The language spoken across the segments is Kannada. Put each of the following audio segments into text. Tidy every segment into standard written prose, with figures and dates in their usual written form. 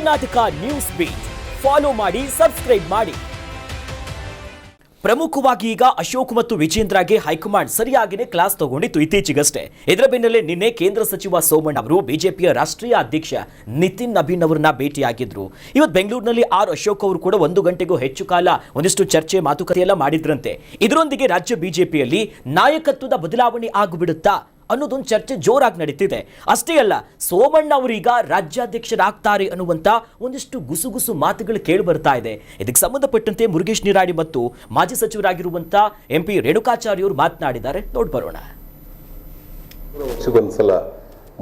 ಕರ್ನಾಟಕ ನ್ಯೂಸ್ ಬೀಟ್ ಫಾಲೋ ಮಾಡಿ, ಸಬ್ಸ್ಕ್ರೈಬ್ ಮಾಡಿ. ಪ್ರಮುಖವಾಗಿ ಈಗ ಅಶೋಕ್ ಮತ್ತು ವಿಜೇಂದ್ರಗೆ ಹೈಕಮಾಂಡ್ ಸರಿಯಾಗಿನೇ ಕ್ಲಾಸ್ ತಗೊಂಡಿತ್ತು ಇತ್ತೀಚೆಗಷ್ಟೇ. ಇದರ ಬೆನ್ನಲ್ಲೇ ನಿನ್ನೆ ಕೇಂದ್ರ ಸಚಿವ ಸೋಮಣ್ಣ ಅವರು ಬಿಜೆಪಿಯ ರಾಷ್ಟ್ರೀಯ ಅಧ್ಯಕ್ಷ ನಿತಿನ್ ನಬೀನ್ ಅವರನ್ನ ಭೇಟಿಯಾಗಿದ್ರು. ಇವತ್ತು ಬೆಂಗಳೂರಿನಲ್ಲಿ ಅಶೋಕ್ ಅವರು ಕೂಡ 1 ಗಂಟೆಗೂ ಹೆಚ್ಚು ಕಾಲ ಒಂದಿಷ್ಟು ಚರ್ಚೆ ಮಾತುಕತೆ ಎಲ್ಲ ಮಾಡಿದ್ರಂತೆ. ಇದರೊಂದಿಗೆ ರಾಜ್ಯ ಬಿಜೆಪಿಯಲ್ಲಿ ನಾಯಕತ್ವದ ಬದಲಾವಣೆ ಆಗಿಬಿಡುತ್ತಾ ಅನ್ನೋದೊಂದು ಚರ್ಚೆ ಜೋರಾಗಿ ನಡೀತಿದೆ. ಅಷ್ಟೇ ಅಲ್ಲ, ಸೋಮಣ್ಣ ಅವರೀಗ ರಾಜ್ಯಾಧ್ಯಕ್ಷರಾಗ್ತಾರೆ ಅನ್ನುವಂತ ಒಂದಿಷ್ಟು ಗುಸುಗುಸು ಮಾತುಗಳು ಕೇಳಿ ಬರ್ತಾ ಇದೆ. ಇದಕ್ಕೆ ಸಂಬಂಧಪಟ್ಟಂತೆ ಮುರುಗೇಶ್ ನಿರಾಣಿ ಮತ್ತು ಮಾಜಿ ಸಚಿವರಾಗಿರುವಂತ MP ರೇಣುಕಾಚಾರ್ಯ ಅವರು ಮಾತನಾಡಿದ್ದಾರೆ. ನೋಡಿ ಬರೋಣ. ವರ್ಷಕ್ಕೊಂದ್ಸಲ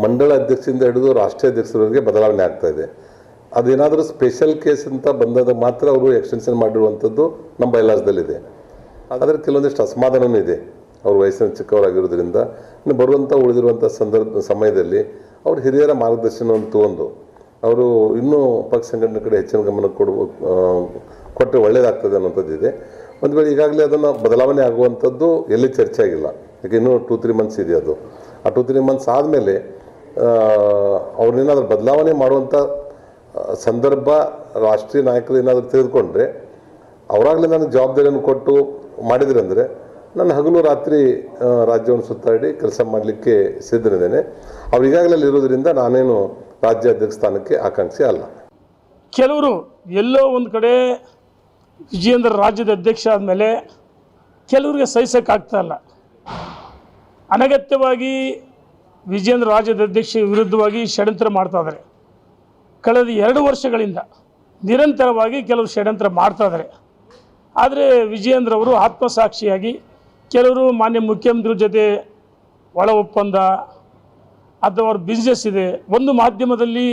ಮಂಡಳ ಅಧ್ಯಕ್ಷರಿಂದ ಹಿಡಿದು ರಾಷ್ಟ್ರೀಯ ಅಧ್ಯಕ್ಷರವರೆಗೆ ಬದಲಾವಣೆ ಆಗ್ತಾ ಇದೆ. ಅದೇನಾದರೂ ಸ್ಪೆಷಲ್ ಕೇಸ್ ಅಂತ ಬಂದಾಗ ಮಾತ್ರ ಅವರು ಎಕ್ಸ್ಟೆನ್ಷನ್ ಮಾಡಿರುವಂಥದ್ದು ನಮ್ಮ ಬೈಲಾಸ್ದಲ್ಲಿದೆ. ಆದರೆ ಕೆಲವೊಂದಿಷ್ಟು ಅಸಮಾಧಾನವೂ ಇದೆ. ಅವರು ವಯಸ್ಸಿನ ಚಿಕ್ಕವರಾಗಿರೋದ್ರಿಂದ ಇನ್ನು ಬರುವಂಥ ಉಳಿದಿರುವಂಥ ಸಮಯದಲ್ಲಿ ಅವರು ಹಿರಿಯರ ಮಾರ್ಗದರ್ಶನವನ್ನು ತಗೊಂಡು ಅವರು ಇನ್ನೂ ಪಕ್ಷ ಸಂಘಟನೆ ಕಡೆ ಹೆಚ್ಚಿನ ಗಮನ ಕೊಟ್ಟರೆ ಒಳ್ಳೆಯದಾಗ್ತದೆ ಅನ್ನೋಂಥದ್ದಿದೆ. ಒಂದು ವೇಳೆ ಈಗಾಗಲೇ ಅದನ್ನು ಬದಲಾವಣೆ ಆಗುವಂಥದ್ದು ಎಲ್ಲಿ ಚರ್ಚೆ ಆಗಿಲ್ಲ. ಯಾಕೆ ಇನ್ನೂ 2-3 ಮಂತ್ಸ್ ಇದೆ. ಅದು ಆ 2-3 ಮಂತ್ಸ್ ಆದಮೇಲೆ ಅವ್ರನ್ನೇನಾದರೂ ಬದಲಾವಣೆ ಮಾಡುವಂಥ ಸಂದರ್ಭ ರಾಷ್ಟ್ರೀಯ ನಾಯಕರು ಏನಾದರೂ ತೆಗೆದುಕೊಂಡ್ರೆ ಅವರಾಗಲೇ ನನಗೆ ಜವಾಬ್ದಾರಿಯನ್ನು ಕೊಟ್ಟು ಮಾಡಿದ್ರೆ ಅಂದರೆ ನಾನು ಹಗಲು ರಾತ್ರಿ ರಾಜ್ಯವನ್ನು ಸುತ್ತಾಡಿ ಕೆಲಸ ಮಾಡಲಿಕ್ಕೆ ಸಿದ್ಧನಿದ್ದೇನೆ. ಅವ್ರು ಈಗಾಗಲೇ ಇರೋದ್ರಿಂದ ನಾನೇನು ರಾಜ್ಯಾಧ್ಯಕ್ಷ ಸ್ಥಾನಕ್ಕೆ ಆಕಾಂಕ್ಷಿ ಅಲ್ಲ. ಕೆಲವರು ಎಲ್ಲೋ ಒಂದು ಕಡೆ ವಿಜೇಂದ್ರ ರಾಜ್ಯದ ಅಧ್ಯಕ್ಷ ಆದಮೇಲೆ ಕೆಲವರಿಗೆ ಸಹಿಸೋಕ್ಕಾಗ್ತಾ ಇಲ್ಲ. ಅನಗತ್ಯವಾಗಿ ವಿಜೇಂದ್ರ ರಾಜ್ಯದ ಅಧ್ಯಕ್ಷ ವಿರುದ್ಧವಾಗಿ ಷಡ್ಯಂತ್ರ ಮಾಡ್ತಾ ಇದ್ದಾರೆ. ಕಳೆದ 2 ವರ್ಷಗಳಿಂದ ನಿರಂತರವಾಗಿ ಕೆಲವರು ಷಡ್ಯಂತ್ರ ಮಾಡ್ತಾ ಇದ್ದಾರೆ. ಆದರೆ ವಿಜೇಂದ್ರ ಅವರು ಆತ್ಮಸಾಕ್ಷಿಯಾಗಿ ಕೆಲವರು ಮಾನ್ಯ ಮುಖ್ಯಮಂತ್ರಿ ಜೊತೆ ಒಳ ಒಪ್ಪಂದ ಅಥವಾ ಅವ್ರ ಬಿಸ್ನೆಸ್ ಇದೆ. ಒಂದು ಮಾಧ್ಯಮದಲ್ಲಿ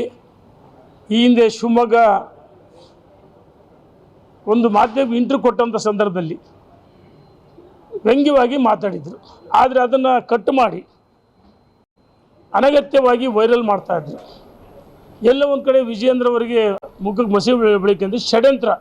ಈ ಹಿಂದೆ ಶಿವಮೊಗ್ಗ ಒಂದು ಮಾಧ್ಯಮ ಇಂಟರ್ವ್ಯೂ ಕೊಟ್ಟಂಥ ಸಂದರ್ಭದಲ್ಲಿ ವ್ಯಂಗ್ಯವಾಗಿ ಮಾತಾಡಿದರು. ಆದರೆ ಅದನ್ನು ಕಟ್ ಮಾಡಿ ಅನಗತ್ಯವಾಗಿ ವೈರಲ್ ಮಾಡ್ತಾಯಿದ್ರು. ಎಲ್ಲ ಒಂದು ಕಡೆ ವಿಜೇಂದ್ರ ಅವರಿಗೆ ಮುಖಕ್ಕೆ ಮಸಿ ಬೆಳಕೆಂದು ಷಡ್ಯಂತ್ರ.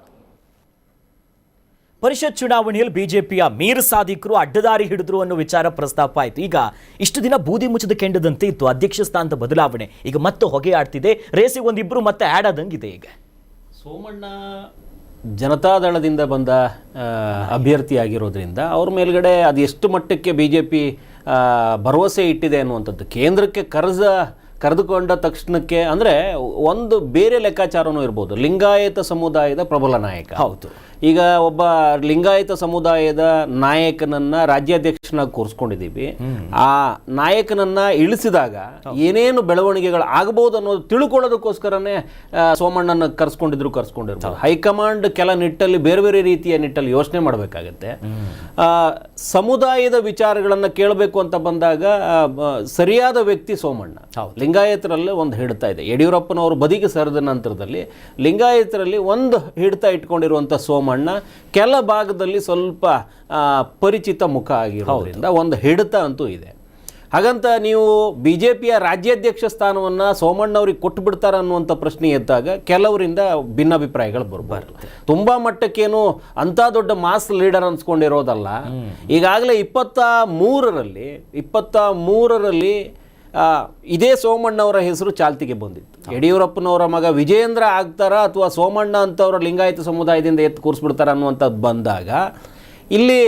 ಪರಿಷತ್ ಚುನಾವಣೆಯಲ್ಲಿ ಬಿಜೆಪಿಯ ಮೀರ್ ಸಾದಿಕ್ರು ಅಡ್ಡದಾರಿ ಹಿಡಿದ್ರು ಅನ್ನೋ ವಿಚಾರ ಪ್ರಸ್ತಾಪ ಆಯಿತು. ಈಗ ಇಷ್ಟು ದಿನ ಬೂದಿ ಮುಚ್ಚದ ಕೆಂಡದಂತೆ ಇತ್ತು ಅಧ್ಯಕ್ಷ ಸ್ಥಾನದ ಬದಲಾವಣೆ. ಈಗ ಮತ್ತೆ ಹೊಗೆ ಆಡ್ತಿದೆ. ರೇಸಿಗೆ ಒಂದಿಬ್ರು ಮತ್ತೆ ಆ್ಯಡ್ ಆದಂಗಿದೆ. ಈಗ ಸೋಮಣ್ಣ ಜನತಾದಳದಿಂದ ಬಂದ ಅಭ್ಯರ್ಥಿ ಆಗಿರೋದ್ರಿಂದ ಅವ್ರ ಮೇಲ್ಗಡೆ ಅದು ಎಷ್ಟು ಮಟ್ಟಕ್ಕೆ BJP ಭರವಸೆ ಇಟ್ಟಿದೆ ಅನ್ನುವಂಥದ್ದು ಕೇಂದ್ರಕ್ಕೆ ಕರೆದುಕೊಂಡ ತಕ್ಷಣಕ್ಕೆ ಅಂದರೆ ಒಂದು ಬೇರೆ ಲೆಕ್ಕಾಚಾರನೂ ಇರ್ಬೋದು. ಲಿಂಗಾಯತ ಸಮುದಾಯದ ಪ್ರಬಲ ನಾಯಕ. ಹೌದು. ಈಗ ಒಬ್ಬ ಲಿಂಗಾಯತ ಸಮುದಾಯದ ನಾಯಕನನ್ನ ರಾಜ್ಯಾಧ್ಯಕ್ಷನಾಗಿ ಕೂರಿಸ್ಕೊಂಡಿದ್ದೀವಿ. ಆ ನಾಯಕನನ್ನ ಇಳಿಸಿದಾಗ ಏನೇನು ಬೆಳವಣಿಗೆಗಳು ಆಗಬಹುದು ಅನ್ನೋದು ತಿಳ್ಕೊಳ್ಳೋದಕ್ಕೋಸ್ಕರನೇ ಸೋಮಣ್ಣನ ಕರ್ಸ್ಕೊಂಡಿರ್ಬೋದು. ಹೈಕಮಾಂಡ್ ಕೆಲ ನಿಟ್ಟಲ್ಲಿ ಬೇರೆ ಬೇರೆ ರೀತಿಯ ನಿಟ್ಟಲ್ಲಿ ಯೋಚನೆ ಮಾಡಬೇಕಾಗತ್ತೆ. ಸಮುದಾಯದ ವಿಚಾರಗಳನ್ನು ಕೇಳಬೇಕು ಅಂತ ಬಂದಾಗ ಸರಿಯಾದ ವ್ಯಕ್ತಿ ಸೋಮಣ್ಣ. ಲಿಂಗಾಯತರಲ್ಲಿ ಒಂದು ಹಿಡಿತ ಇದೆ. ಯಡಿಯೂರಪ್ಪನವರು ಬದಿಗೆ ಸರಿದ ನಂತರದಲ್ಲಿ ಲಿಂಗಾಯತರಲ್ಲಿ ಒಂದು ಹಿಡಿತ ಇಟ್ಕೊಂಡಿರುವಂಥ ಸೋಮಣ್ಣ ಕೆಲ ಭಾಗದಲ್ಲಿ ಸ್ವಲ್ಪ ಪರಿಚಿತ ಮುಖ ಆಗಿರೋದ್ರಿಂದ ಒಂದು ಹಿಡಿತ ಅಂತೂ ಇದೆ. ಹಾಗಂತ ನೀವು BJPಯ ರಾಜ್ಯಾಧ್ಯಕ್ಷ ಸ್ಥಾನವನ್ನು ಸೋಮಣ್ಣವ್ರಿಗೆ ಕೊಟ್ಟು ಬಿಡ್ತಾರೆ ಅನ್ನುವಂಥ ಪ್ರಶ್ನೆ ಎದ್ದಾಗ ಕೆಲವರಿಂದ ಭಿನ್ನಾಭಿಪ್ರಾಯಗಳು ಬರಬಾರ್ದು. ತುಂಬ ಮಟ್ಟಕ್ಕೇನು ಅಂಥ ದೊಡ್ಡ ಮಾಸ್ ಲೀಡರ್ ಅನ್ಸ್ಕೊಂಡಿರೋದಲ್ಲ. ಈಗಾಗಲೇ 23ರಲ್ಲಿ ಇದೇ ಸೋಮಣ್ಣವರ ಹೆಸರು ಚಾಲ್ತಿಗೆ ಬಂದಿತ್ತು. ಯಡಿಯೂರಪ್ಪನವರ ಮಗ ವಿಜೇಂದ್ರ ಆಗ್ತಾರ ಅಥವಾ ಸೋಮಣ್ಣ ಅಂತವರ ಲಿಂಗಾಯತ ಸಮುದಾಯದಿಂದ ಎತ್ತು ಕೂರಿಸ್ಬಿಡ್ತಾರ ಅನ್ನುವಂಥದ್ದು ಬಂದಾಗ ಇಲ್ಲಿ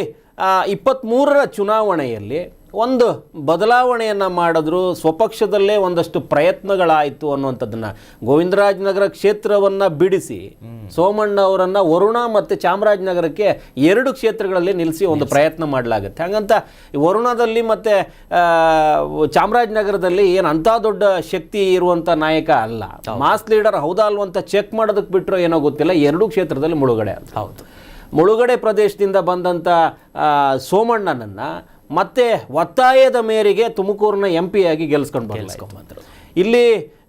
23ರ ಚುನಾವಣೆಯಲ್ಲಿ ಒಂದು ಬದಲಾವಣೆಯನ್ನು ಮಾಡಿದ್ರು. ಸ್ವಪಕ್ಷದಲ್ಲೇ ಒಂದಷ್ಟು ಪ್ರಯತ್ನಗಳಾಯಿತು ಅನ್ನುವಂಥದ್ದನ್ನು ಗೋವಿಂದರಾಜನಗರ ಕ್ಷೇತ್ರವನ್ನು ಬಿಡಿಸಿ ಸೋಮಣ್ಣ ಅವರನ್ನು ವರುಣ ಮತ್ತು ಚಾಮರಾಜನಗರಕ್ಕೆ 2 ಕ್ಷೇತ್ರಗಳಲ್ಲಿ ನಿಲ್ಲಿಸಿ ಒಂದು ಪ್ರಯತ್ನ ಮಾಡಲಾಗುತ್ತೆ. ಹಾಗಂತ ವರುಣದಲ್ಲಿ ಮತ್ತು ಚಾಮರಾಜನಗರದಲ್ಲಿ ಏನು ಅಂಥ ದೊಡ್ಡ ಶಕ್ತಿ ಇರುವಂಥ ನಾಯಕ ಅಲ್ಲ. ಮಾಸ್ ಲೀಡರ್ ಹೌದಾ ಅಲ್ವಂತ ಚೆಕ್ ಮಾಡೋದಕ್ಕೆ ಬಿಟ್ಟರು ಏನೋ ಗೊತ್ತಿಲ್ಲ. 2 ಕ್ಷೇತ್ರದಲ್ಲಿ ಮುಳುಗಡೆ ಅಂತ. ಹೌದು. ಮುಳುಗಡೆ ಪ್ರದೇಶದಿಂದ ಬಂದಂಥ ಸೋಮಣ್ಣನನ್ನು ಮತ್ತೆ ಒತ್ತಾಯದ ಮೇರೆಗೆ ತುಮಕೂರಿನ MP ಆಗಿ ಗೆಲ್ಸ್ಕೊಂಡು ಬಂದ್ರು. ಇಲ್ಲಿ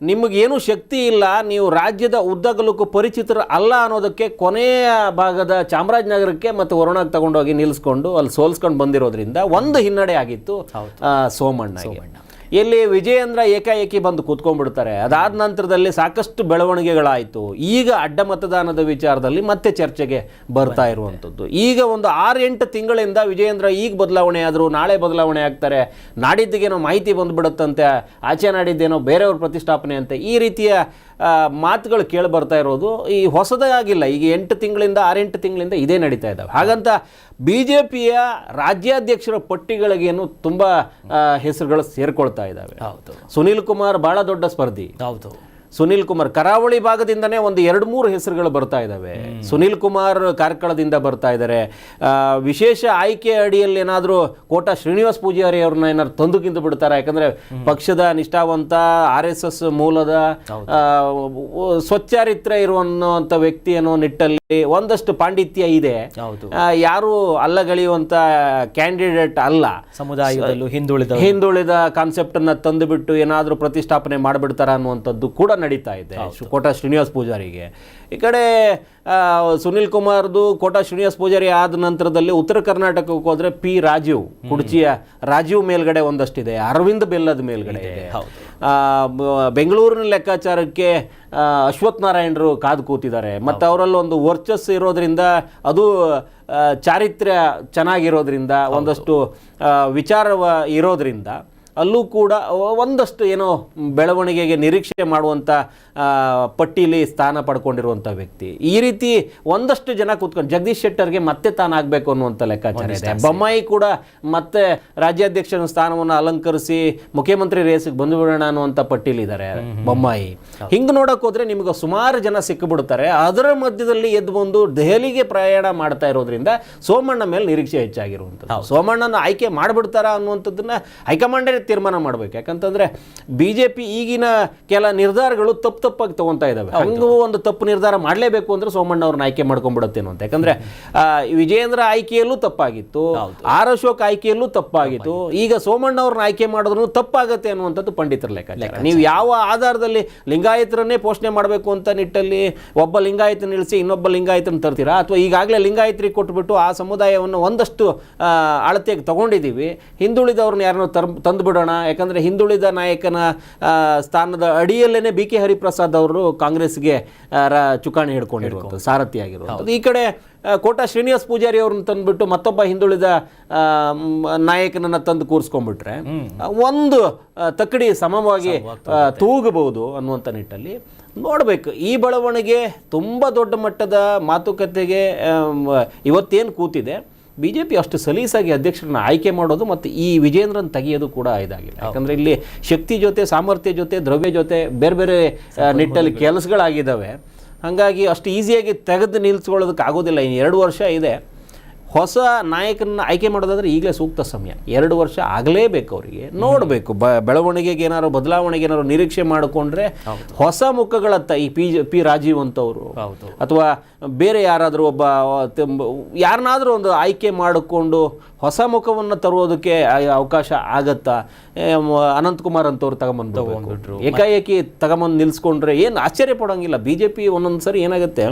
ನಿಮಗೇನು ಶಕ್ತಿ ಇಲ್ಲ, ನೀವು ರಾಜ್ಯದ ಉದ್ದಗಲಕ್ಕೂ ಪರಿಚಿತರು ಅಲ್ಲ ಅನ್ನೋದಕ್ಕೆ ಕೊನೆಯ ಭಾಗದ ಚಾಮರಾಜನಗರಕ್ಕೆ ಮತ್ತು ವರುಣಕ್ಕೆ ತಗೊಂಡೋಗಿ ನಿಲ್ಲಿಸ್ಕೊಂಡು ಅಲ್ಲಿ ಸೋಲ್ಸ್ಕೊಂಡು ಬಂದಿರೋದ್ರಿಂದ ಒಂದು ಹಿನ್ನಡೆ ಆಗಿತ್ತು ಸೋಮಣ್ಣಗೆ. ಎಲ್ಲಿ ವಿಜಯೇಂದ್ರ ಏಕಾಏಕಿ ಬಂದು ಕೂತ್ಕೊಂಡ್ಬಿಡ್ತಾರೆ. ಅದಾದ ನಂತರದಲ್ಲಿ ಸಾಕಷ್ಟು ಬೆಳವಣಿಗೆಗಳಾಯಿತು. ಈಗ ಅಡ್ಡ ಮತದಾನದ ವಿಚಾರದಲ್ಲಿ ಮತ್ತೆ ಚರ್ಚೆಗೆ ಬರ್ತಾ ಇರುವಂಥದ್ದು. ಈಗ ಒಂದು 6-8 ತಿಂಗಳಿಂದ ವಿಜಯೇಂದ್ರ ಈಗ ಬದಲಾವಣೆ ಆದರು, ನಾಳೆ ಬದಲಾವಣೆ ಆಗ್ತಾರೆ, ನಾಡಿದ್ದಿಗೇನೋ ಮಾಹಿತಿ ಬಂದುಬಿಡುತ್ತಂತೆ, ಆಚೆ ನಾಡಿದ್ದೇನೋ ಬೇರೆಯವ್ರ ಪ್ರತಿಷ್ಠಾಪನೆ ಅಂತೆ, ಈ ರೀತಿಯ ಮಾತುಗಳು ಕೇಳಿ ಬರ್ತಾ ಇರೋದು ಈ ಹೊಸದಾಗಿಲ್ಲ. ಈಗ 8 ತಿಂಗಳಿಂದ 6-8 ತಿಂಗಳಿಂದ ಇದೇ ನಡೀತಾ ಇದ್ದಾವೆ. ಹಾಗಂತ BJPಯ ರಾಜ್ಯಾಧ್ಯಕ್ಷರ ಪಟ್ಟಿಗಳಿಗೇನು ತುಂಬ ಹೆಸರುಗಳು ಸೇರ್ಕೊಳ್ತಾ ಇದ್ದಾವೆ. ಸುನೀಲ್ ಕುಮಾರ್ ಬಹಳ ದೊಡ್ಡ ಸ್ಪರ್ಧಿ. ಸುನೀಲ್ ಕುಮಾರ್ ಕರಾವಳಿ ಭಾಗದಿಂದನೇ ಒಂದು 2-3 ಹೆಸರುಗಳು ಬರ್ತಾ ಇದ್ದಾವೆ. ಸುನೀಲ್ ಕುಮಾರ್ ಕಾರ್ಕಳದಿಂದ ಬರ್ತಾ ಇದ್ದಾರೆ. ವಿಶೇಷ ಆಯ್ಕೆ ಅಡಿಯಲ್ಲಿ ಏನಾದರೂ ಕೋಟಾ ಶ್ರೀನಿವಾಸ್ ಪೂಜಾರಿ ಅವ್ರನ್ನ ಏನಾದ್ರು ತಂದುಕಿಂದು ಬಿಡ್ತಾರೆ. ಯಾಕಂದರೆ ಪಕ್ಷದ ನಿಷ್ಠಾವಂತ RSS ಮೂಲದ ಸ್ವಚ್ಚಾರಿತ್ರ್ಯ ಇರುವಂಥ ವ್ಯಕ್ತಿ ಅನ್ನೋ ನಿಟ್ಟಲ್ಲಿ ಒಂದಷ್ಟು ಪಾಂಡಿತ್ಯ ಇದೆ. ಯಾರು ಅಲ್ಲಗಳೆಯುವಂಥ ಕ್ಯಾಂಡಿಡೇಟ್ ಅಲ್ಲ. ಸಮುದಾಯದಲ್ಲೂ ಹಿಂದುಳಿದ ಕಾನ್ಸೆಪ್ಟ್ ಅನ್ನ ತಂದುಬಿಟ್ಟು ಏನಾದರೂ ಪ್ರತಿಷ್ಠಾಪನೆ ಮಾಡಿಬಿಡ್ತಾರ ಅನ್ನುವಂಥದ್ದು ಕೂಡ ನಡೀತಾ ಇದೆ ಕೋಟಾ ಶ್ರೀನಿವಾಸ್ ಪೂಜಾರಿಗೆ. ಈ ಕಡೆ ಸುನೀಲ್ ಕುಮಾರ್ದು ಕೋಟಾ ಶ್ರೀನಿವಾಸ್ ಪೂಜಾರಿ ಆದ ನಂತರದಲ್ಲಿ ಉತ್ತರ ಕರ್ನಾಟಕಕ್ಕೆ ಹೋದ್ರೆ P. ರಾಜೀವ್, ಕುಡ್ಚಿಯ ರಾಜೀವ್ ಮೇಲ್ಗಡೆ ಒಂದಷ್ಟಿದೆ, ಅರವಿಂದ್ ಬೆಲ್ಲದ ಮೇಲ್ಗಡೆ ಇದೆ. ಬೆಂಗಳೂರಿನ ಲೆಕ್ಕಾಚಾರಕ್ಕೆ ಅಶ್ವಥ್ ನಾರಾಯಣರು ಕಾದು ಕೂತಿದ್ದಾರೆ. ಮತ್ತು ಅವರಲ್ಲಿ ಒಂದು ವರ್ಚಸ್ಸು ಇರೋದ್ರಿಂದ, ಅದು ಚಾರಿತ್ರ್ಯ ಚೆನ್ನಾಗಿರೋದ್ರಿಂದ, ಒಂದಷ್ಟು ವಿಚಾರ ಇರೋದ್ರಿಂದ ಅಲ್ಲೂ ಕೂಡ ಒಂದಷ್ಟು ಏನೋ ಬೆಳವಣಿಗೆಗೆ ನಿರೀಕ್ಷೆ ಮಾಡುವಂಥ ಪಟ್ಟೀಲಿ ಸ್ಥಾನ ಪಡ್ಕೊಂಡಿರುವಂಥ ವ್ಯಕ್ತಿ. ಈ ರೀತಿ ಒಂದಷ್ಟು ಜನ ಕೂತ್ಕೊಂಡು ಜಗದೀಶ್ ಶೆಟ್ಟರ್ಗೆ ಮತ್ತೆ ತಾನಾಗಬೇಕು ಅನ್ನುವಂಥ ಲೆಕ್ಕಾಚಾರ ಇದೆ. ಬೊಮ್ಮಾಯಿ ಕೂಡ ಮತ್ತೆ ರಾಜ್ಯಾಧ್ಯಕ್ಷನ ಸ್ಥಾನವನ್ನು ಅಲಂಕರಿಸಿ ಮುಖ್ಯಮಂತ್ರಿ ರೇಸಿಗೆ ಬಂದುಬಿಡೋಣ ಅನ್ನುವಂಥ ಪಟ್ಟೀಲಿದ್ದಾರೆ ಬೊಮ್ಮಾಯಿ. ಹಿಂಗೆ ನೋಡೋಕೆ ಹೋದರೆ ನಿಮಗೆ ಸುಮಾರು ಜನ ಸಿಕ್ಕಿಬಿಡ್ತಾರೆ. ಅದರ ಮಧ್ಯದಲ್ಲಿ ಎದ್ದು ಬಂದು ದೆಹಲಿಗೆ ಪ್ರಯಾಣ ಮಾಡ್ತಾ ಇರೋದ್ರಿಂದ ಸೋಮಣ್ಣ ಮೇಲೆ ನಿರೀಕ್ಷೆ ಹೆಚ್ಚಾಗಿರುವಂಥದ್ದು. ಸೋಮಣ್ಣನ ಆಯ್ಕೆ ಮಾಡಿಬಿಡ್ತಾರಾ ಅನ್ನುವಂಥದ್ದನ್ನ ಹೈಕಮಾಂಡೇ ತೀರ್ಮಾನ ಮಾಡಬೇಕು. ಯಾಕಂತಂದ್ರೆ BJP ಈಗಿನ ಕೆಲ ನಿರ್ಧಾರಗಳು ತಪ್ಪಾಗಿ ತಗೊಂತಾ ಇದ್ದಾವೆ. ಹಂಗೂ ಒಂದು ತಪ್ಪು ನಿರ್ಧಾರ ಮಾಡಲೇಬೇಕು ಅಂದ್ರೆ ಸೋಮಣ್ಣ ಅವ್ರನ್ನ ಆಯ್ಕೆ ಮಾಡ್ಕೊಂಡ್ಬಿಡತ್ತೇನೋ ಅಂತ. ಯಾಕಂದ್ರೆ ವಿಜಯೇಂದ್ರ ಆಯ್ಕೆಯಲ್ಲೂ ತಪ್ಪಾಗಿತ್ತು, R. ಅಶೋಕ್ ಆಯ್ಕೆಯಲ್ಲೂ ತಪ್ಪಾಗಿತ್ತು. ಈಗ ಸೋಮಣ್ಣ ಅವ್ರನ್ನ ಆಯ್ಕೆ ಮಾಡಿದ್ರು ತಪ್ಪಾಗತ್ತೆ ಅನ್ನುವಂಥದ್ದು ಪಂಡಿತರ ಲೆಕ್ಕಾಚಾರ. ನೀವು ಯಾವ ಆಧಾರದಲ್ಲಿ ಲಿಂಗಾಯತರನ್ನೇ ಪೋಷಣೆ ಮಾಡಬೇಕು ಅಂತ ನಿಟ್ಟಲ್ಲಿ ಒಬ್ಬ ಲಿಂಗಾಯತ ನಿಲ್ಲಿಸಿ ಇನ್ನೊಬ್ಬ ಲಿಂಗಾಯತನ ತರ್ತೀರಾ, ಅಥವಾ ಈಗಾಗಲೇ ಲಿಂಗಾಯತರಿಗೆ ಕೊಟ್ಬಿಟ್ಟು ಆ ಸಮುದಾಯವನ್ನು ಒಂದಷ್ಟು ಅಳತೆಗೆ ತಗೊಂಡಿದ್ದೀವಿ, ಹಿಂದುಳಿದವ್ರನ್ನ ಯಾರನ್ನೋ ತಂದುಬಿಡೋಣ. ಯಾಕಂದರೆ ಹಿಂದುಳಿದ ನಾಯಕನ ಸ್ಥಾನದ ಅಡಿಯಲ್ಲೇ BK ಹರಿಪ್ರಸಾದ್ ಅವರು ಕಾಂಗ್ರೆಸ್ಗೆ ಚುಕ್ಕಾಣಿ ಹಿಡ್ಕೊಂಡಿರುವಂಥದ್ದು, ಸಾರಥಿಯಾಗಿರುವಂಥದ್ದು. ಈ ಕಡೆ ಕೋಟಾ ಶ್ರೀನಿವಾಸ್ ಪೂಜಾರಿ ಅವ್ರನ್ನ ತಂದುಬಿಟ್ಟು ಮತ್ತೊಬ್ಬ ಹಿಂದುಳಿದ ನಾಯಕನನ್ನು ತಂದು ಕೂರಿಸ್ಕೊಂಡ್ಬಿಟ್ರೆ ಒಂದು ತಕ್ಕಡಿ ಸಮವಾಗಿ ತೂಗಬಹುದು ಅನ್ನುವಂಥ ನಿಟ್ಟಲ್ಲಿ ನೋಡಬೇಕು. ಈ ಬೆಳವಣಿಗೆ ತುಂಬ ದೊಡ್ಡ ಮಟ್ಟದ ಮಾತುಕತೆಗೆ ಇವತ್ತೇನು ಕೂತಿದೆ. BJP ಅಷ್ಟು ಸಲೀಸಾಗಿ ಅಧ್ಯಕ್ಷರನ್ನ ಆಯ್ಕೆ ಮಾಡೋದು ಮತ್ತು ಈ ವಿಜೇಂದ್ರನ್ ತೆಗೆಯೋದು ಕೂಡ ಇದಾಗಿಲ್ಲ. ಯಾಕಂದರೆ ಇಲ್ಲಿ ಶಕ್ತಿ ಜೊತೆ, ಸಾಮರ್ಥ್ಯ ಜೊತೆ, ದ್ರವ್ಯ ಜೊತೆ ಬೇರೆ ಬೇರೆ ನಿಟ್ಟಲ್ಲಿ ಕೆಲಸಗಳಾಗಿದ್ದಾವೆ. ಹಾಗಾಗಿ ಅಷ್ಟು ಈಸಿಯಾಗಿ ತೆಗೆದು ನಿಲ್ಲಿಸ್ಕೊಳ್ಳೋದಕ್ಕೆ ಆಗೋದಿಲ್ಲ. ಇನ್ನು 2 ವರ್ಷ ಇದೆ. ಹೊಸ ನಾಯಕನ ಆಯ್ಕೆ ಮಾಡೋದಾದ್ರೆ ಈಗಲೇ ಸೂಕ್ತ ಸಮಯ. 2 ವರ್ಷ ಆಗಲೇಬೇಕು ಅವರಿಗೆ. ನೋಡಬೇಕು ಬೆಳವಣಿಗೆಗೆ ಏನಾದ್ರು ಬದಲಾವಣೆಗೆ ಏನಾದ್ರು ನಿರೀಕ್ಷೆ ಮಾಡಿಕೊಂಡ್ರೆ ಹೊಸ ಮುಖಗಳತ್ತ ಈ P. ರಾಜೀವ್ ಅಂತವರು ಅಥವಾ ಬೇರೆ ಯಾರಾದರೂ ಒಬ್ಬ ಯಾರನ್ನಾದರೂ ಒಂದು ಆಯ್ಕೆ ಮಾಡಿಕೊಂಡು ಹೊಸ ಮುಖವನ್ನು ತರುವುದಕ್ಕೆ ಅವಕಾಶ ಆಗತ್ತಾ? ಅನಂತಕುಮಾರ್ ಅಂತವ್ರು ತಗೊಂಬಂದ್ಬಿಟ್ರು, ಏಕಾಏಕಿ ತಗೊಂಬಂದು ನಿಲ್ಲಿಸ್ಕೊಂಡ್ರೆ ಏನು ಆಶ್ಚರ್ಯ ಪಡೋಂಗಿಲ್ಲ. BJP ಒಂದೊಂದು ಸರಿ ಏನಾಗುತ್ತೆ,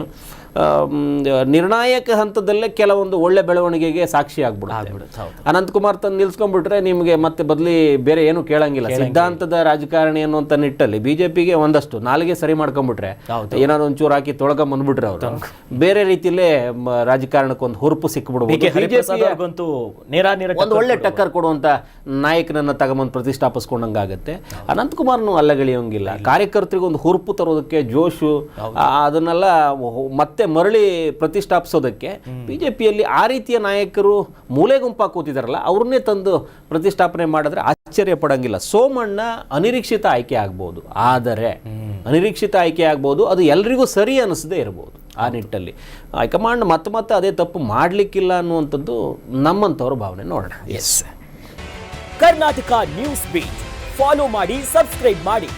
ನಿರ್ಣಾಯಕ ಹಂತದಲ್ಲೇ ಕೆಲವೊಂದು ಒಳ್ಳೆ ಬೆಳವಣಿಗೆಗೆ ಸಾಕ್ಷಿ ಆಗ್ಬಿಡುತ್ತೆ. ಅನಂತಕುಮಾರ್ ತಂದು ನಿಲ್ಸ್ಕೊಂಡ್ಬಿಟ್ರೆ ನಿಮಗೆ ಮತ್ತೆ ಬದಲಿ ಬೇರೆ ಏನು ಕೇಳಂಗಿಲ್ಲ. ಸಿದ್ಧಾಂತದ ರಾಜಕಾರಣಿ ಅನ್ನುವಂಥ ನಿಟ್ಟಲ್ಲಿ BJPಗೆ ಒಂದಷ್ಟು ನಾಲಿಗೆ ಸರಿ ಮಾಡ್ಕೊಂಡ್ಬಿಟ್ರೆ, ಏನಾದ್ರು ಒಂಚೂರು ಹಾಕಿ ತೊಳ್ಕೊಂಬಂದ್ಬಿಟ್ರೆ ಅವರು ಬೇರೆ ರೀತಿಯಲ್ಲೇ ರಾಜಕಾರಣಕ್ಕೆ ಒಂದು ಹುರುಪು ಸಿಕ್ಬಿಡ್ಬೋದು. ಒಂದು ಒಳ್ಳೆ ಟಕ್ಕರ್ ಕೊಡುವಂಥ ನಾಯಕನನ್ನ ತಗೊಂಬಂದು ಪ್ರತಿಷ್ಠಾಪಿಸ್ಕೊಂಡಂಗಾಗತ್ತೆ. ಅನಂತಕುಮಾರ್ನು ಅಲ್ಲಗಳೆಯೋಂಗಿಲ್ಲ. ಕಾರ್ಯಕರ್ತರಿಗೆ ಒಂದು ಹುರುಪು ತರೋದಕ್ಕೆ, ಜೋಶು, ಅದನ್ನೆಲ್ಲ ಮತ್ತೆ ಮರಳಿ ಪ್ರತಿಷ್ಠಾಪಿಸೋದಕ್ಕೆ BJPಯಲ್ಲಿ ಆ ರೀತಿಯ ನಾಯಕರು ಮೂಲೆ ಗುಂಪಾಗಿ ಕೂತಿದಾರಲ್ಲ, ಅವ್ರನ್ನೇ ತಂದು ಪ್ರತಿಷ್ಠಾಪನೆ ಮಾಡಿದ್ರೆ ಆಶ್ಚರ್ಯ ಪಡಂಗಿಲ್ಲ. ಸೋಮಣ್ಣ ಅನಿರೀಕ್ಷಿತ ಆಯ್ಕೆ ಆಗ್ಬೋದು, ಆದರೆ ಅನಿರೀಕ್ಷಿತ ಆಯ್ಕೆ ಆಗ್ಬೋದು, ಅದು ಎಲ್ರಿಗೂ ಸರಿ ಅನಿಸದೇ ಇರ್ಬೋದು. ಆ ನಿಟ್ಟಲ್ಲಿ ಹೈಕಮಾಂಡ್ ಮತ್ತೆ ಅದೇ ತಪ್ಪು ಮಾಡಲಿಕ್ಕಿಲ್ಲ ಅನ್ನುವಂಥದ್ದು ನಮ್ಮಂಥವ್ರ ಭಾವನೆ. ನೋಡೋಣ. ಕರ್ನಾಟಕ ನ್ಯೂಸ್ ಬೀಟ್ ಫಾಲೋ ಮಾಡಿ, ಸಬ್ಸ್ಕ್ರೈಬ್ ಮಾಡಿ.